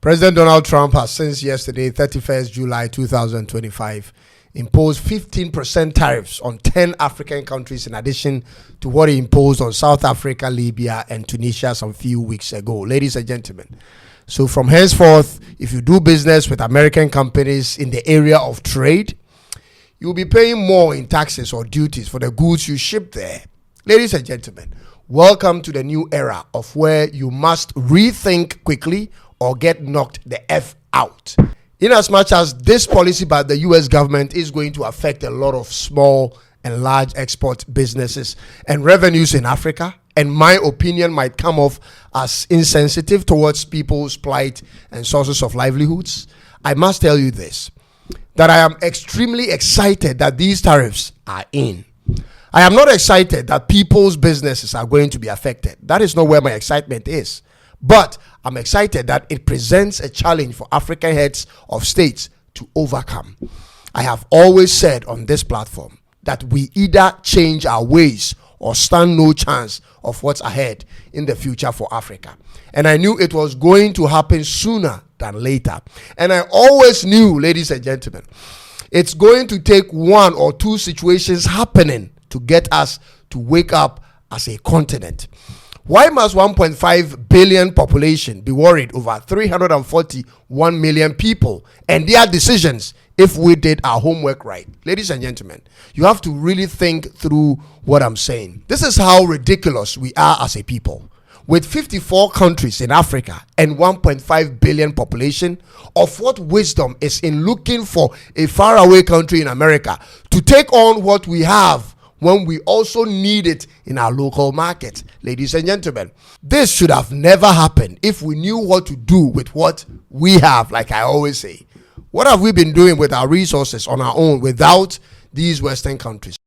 President Donald Trump has since yesterday, 31st July 2025, imposed 15% tariffs on 10 African countries in addition to what he imposed on South Africa, Libya, and Tunisia some few weeks ago. Ladies and gentlemen, so from henceforth, if you do business with American companies in the area of trade, you'll be paying more in taxes or duties for the goods you ship there. Ladies and gentlemen, welcome to the new era of where you must rethink quickly or get knocked the F out. In as much as this policy by the US government is going to affect a lot of small and large export businesses and revenues in Africa, and my opinion might come off as insensitive towards people's plight and sources of livelihoods, I must tell you this, that I am extremely excited that these tariffs are in. I am not excited that people's businesses are going to be affected. That is not where my excitement is. But I'm excited that it presents a challenge for African heads of states to overcome. I have always said on this platform that we either change our ways or stand no chance of what's ahead in the future for Africa. And I knew it was going to happen sooner than later. And I always knew, ladies and gentlemen, it's going to take one or two situations happening to get us to wake up as a continent. Why must 1.5 billion population be worried over 341 million people and their decisions if we did our homework right? Ladies and gentlemen, you have to really think through what I'm saying. This is how ridiculous we are as a people. With 54 countries in Africa and 1.5 billion population, of what wisdom is in looking for a faraway country in America to take on what we have when we also need it in our local market? Ladies and gentlemen, this should have never happened if we knew what to do with what we have, like I always say. What have we been doing with our resources on our own without these Western countries?